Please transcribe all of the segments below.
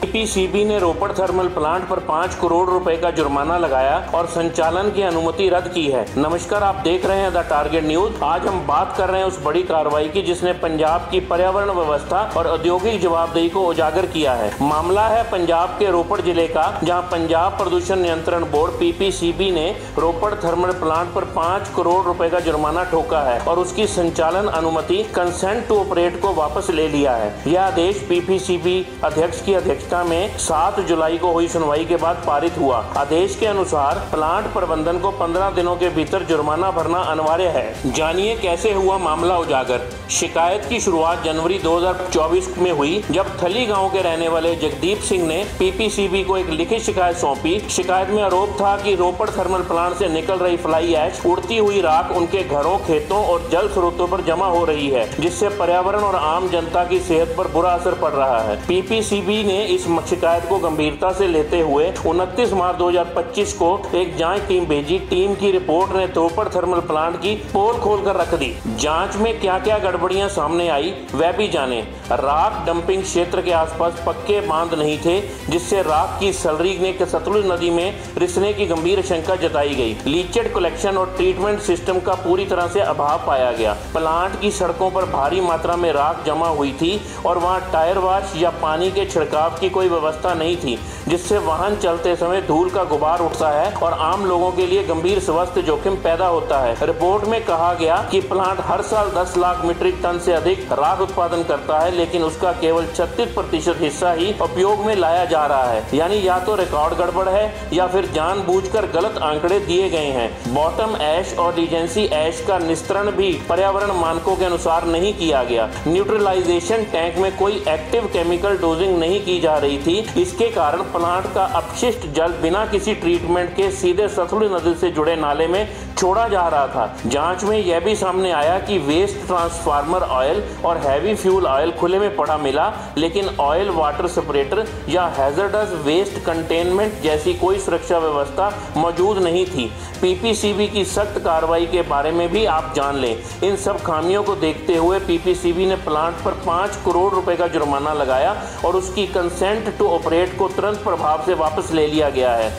PPCB ने रोपड़ thermal plant पर 5 करोड़ रुपए का जुर्माना लगाया और संचालन की अनुमति रद्द की है। नमस्कार, आप देख रहे हैं द टारगेट न्यूज। आज हम बात कर रहे हैं उस बड़ी कार्रवाई की जिसने पंजाब की पर्यावरण व्यवस्था और औद्योगिक जवाबदेही को उजागर किया है। मामला है पंजाब के रोपड़ जिले का, जहां पंजाब प्रदूषण नियंत्रण बोर्ड पीपीसीबी ने रोपड़ थर्मल प्लांट पर 5 करोड़ रुपए का जुर्माना ठोका है और उसकी संचालन अनुमति कंसेंट टू ऑपरेट को वापस ले लिया है। यह आदेश पीपीसीबी अध्यक्ष की अध्यक्षता में 7 जुलाई को हुई सुनवाई के बाद पारित हुआ। आदेश के अनुसार प्लांट प्रबंधन को 15 दिनों के भीतर जुर्माना भरना अनिवार्य है। जानिए कैसे हुआ मामला उजागर। शिकायत की शुरुआत जनवरी 2024 में हुई, जब थली गांव के रहने वाले जगदीप सिंह ने पीपीसीबी को एक लिखित शिकायत सौंपी। शिकायत में आरोप था कि रोपड़ थर्मल प्लांट से निकल रही फ्लाई ऐश, उड़ती हुई राख उनके घरों, खेतों और जल स्रोतों पर जमा हो रही है, जिससे पर्यावरण और आम जनता की सेहत पर बुरा असर पड़ रहा है। पीपीसीबी ने इस शिकायत को गंभीरता से लेते हुए 29 मार्च 2025 को एक जांच टीम भेजी। टीम की रिपोर्ट ने रोपड़ थर्मल प्लांट की पोल खोलकर रख दी। जांच में क्या क्या गड़बड़ियां सामने आई वह भी जाने। राख डंपिंग क्षेत्र के आसपास पक्के बांध नहीं थे, जिससे राख की सलरी ने सतलुज नदी में रिसने की गंभीर आशंका जताई गई। लीचेड कलेक्शन और ट्रीटमेंट सिस्टम का पूरी तरह से अभाव पाया गया। प्लांट की सड़कों पर भारी मात्रा में राख जमा हुई थी और वहां टायर वॉश या पानी के छिड़काव की कोई व्यवस्था नहीं थी, जिससे वाहन चलते समय धूल का गुबार उठता है और आम लोगों के लिए गंभीर स्वास्थ्य जोखिम पैदा होता है। रिपोर्ट में कहा गया कि प्लांट हर साल 10 लाख मीट्रिक टन से अधिक राख उत्पादन करता है, लेकिन उसका केवल 36% हिस्सा ही उपयोग में लाया जा रहा है। यानी या तो रिकॉर्ड गड़बड़ है या फिर जानबूझकर गलत आंकड़े दिए गए हैं। बॉटम ऐश और रीजेंसी ऐश का निस्तारण भी पर्यावरण मानकों के अनुसार नहीं किया गया। न्यूट्रलाइजेशन टैंक में कोई एक्टिव केमिकल डोजिंग नहीं की जा रही थी। इसके कारण प्लांट का अपशिष्ट जल बिना किसी ट्रीटमेंट के सीधे सतलुज नदी से जुड़े नाले में छोड़ा जा रहा था। जांच में यह भी सामने आया कि वेस्ट ट्रांसफार्मर ऑयल और हैवी फ्यूल ऑयल खुले में पड़ा मिला, लेकिन ऑयल वाटर सेपरेटर या हैजर्डस वेस्ट कंटेनमेंट जैसी कोई सुरक्षा व्यवस्था मौजूद नहीं थी। पीपीसीबी की सख्त कार्रवाई के बारे में भी आप जान लें। इन सब खामियों को देखते हुए पीपीसीबी ने प्लांट पर 5 करोड़ रुपए का जुर्माना लगाया और उसकी कंसेंट टू ऑपरेट को तुरंत प्रभाव से वापस ले लिया गया है।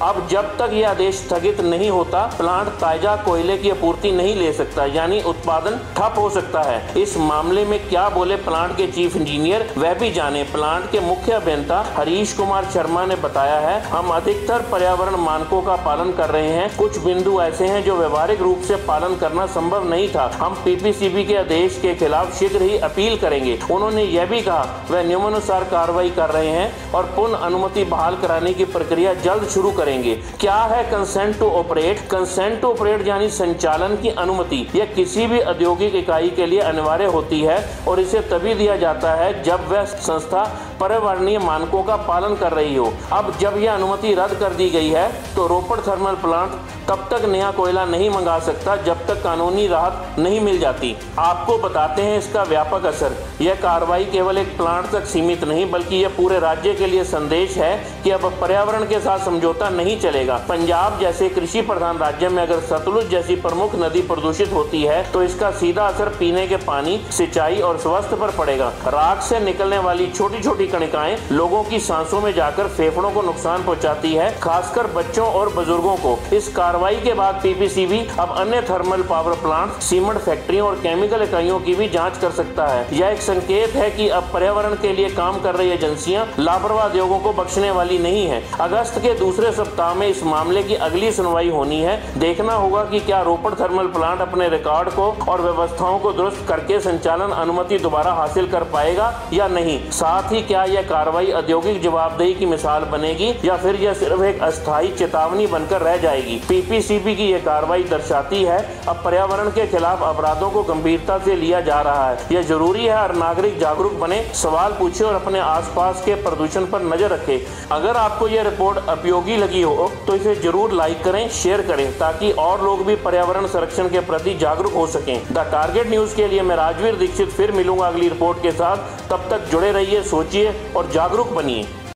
अब जब तक यह आदेश स्थगित नहीं होता, प्लांट ताजा कोयले की आपूर्ति नहीं ले सकता, यानी उत्पादन ठप हो सकता है। इस मामले में क्या बोले प्लांट के चीफ इंजीनियर, वह भी जाने। प्लांट के मुख्य अभियंता हरीश कुमार शर्मा ने बताया है, हम अधिकतर पर्यावरण मानकों का पालन कर रहे हैं। कुछ बिंदु ऐसे हैं जो व्यवहारिक रूप से पालन करना संभव नहीं था। हम पीपीसीबी के आदेश के खिलाफ शीघ्र ही अपील करेंगे। उन्होंने यह भी कहा वह नियमानुसार कार्रवाई कर रहे हैं और पुनः अनुमति बहाल कराने की प्रक्रिया जल्द शुरू करेंगे। क्या है consent to operate? Consent to operate यानी संचालन की अनुमति। यह किसी भी औद्योगिक इकाई के लिए अनिवार्य होती है और इसे तभी दिया जाता है जब वह संस्था पर्यावरणीय मानकों का पालन कर रही हो। अब जब यह अनुमति रद्द कर दी गई है तो रोपड़ थर्मल प्लांट तब तक नया कोयला नहीं मंगा सकता जब तक कानूनी राहत नहीं मिल जाती। आपको बताते हैं इसका व्यापक असर। यह कार्रवाई केवल एक प्लांट तक सीमित नहीं, बल्कि यह पूरे राज्य के लिए संदेश है कि अब पर्यावरण के साथ समझौता नहीं चलेगा। पंजाब जैसे कृषि प्रधान राज्य में अगर सतलुज जैसी प्रमुख नदी प्रदूषित होती है तो इसका सीधा असर पीने के पानी, सिंचाई और स्वास्थ्य पर पड़ेगा। राख से निकलने वाली छोटी छोटी कणिकाएं लोगों की सांसों में जाकर फेफड़ों को नुकसान पहुंचाती है, खासकर बच्चों और बुजुर्गों को। इस कार्रवाई के बाद पीपीसीबी अब अन्य थर्मल पावर प्लांट, सीमेंट फैक्ट्रियों और केमिकल इकाइयों की भी जांच कर सकता है। यह एक संकेत है कि अब पर्यावरण के लिए काम कर रही एजेंसियां लापरवाह उद्योगों को बख्शने वाली नहीं है। अगस्त के दूसरे सप्ताह में इस मामले की अगली सुनवाई होनी है। देखना होगा कि क्या रोपड़ थर्मल प्लांट अपने रिकॉर्ड को और व्यवस्थाओं को दुरुस्त करके संचालन अनुमति दोबारा हासिल कर पाएगा या नहीं। साथ ही क्या यह कार्रवाई औद्योगिक जवाबदेही की मिसाल बनेगी या फिर यह सिर्फ एक अस्थायी चेतावनी बनकर रह जाएगी। पीपीसीबी की यह कार्रवाई दर्शाती है अब पर्यावरण के खिलाफ अपराधों को गंभीरता से लिया जा रहा है। यह जरूरी है हर नागरिक जागरूक बने, सवाल पूछे और अपने आसपास के प्रदूषण पर नजर रखे। अगर आपको यह रिपोर्ट उपयोगी लगी हो तो इसे जरूर लाइक करें, शेयर करें, ताकि और लोग भी पर्यावरण संरक्षण के प्रति जागरूक हो सकें। द टारगेट न्यूज के लिए मैं राजवीर दीक्षित फिर मिलूंगा अगली रिपोर्ट के साथ। तब तक जुड़े रहिए, सोचिए और जागरूक बनिए।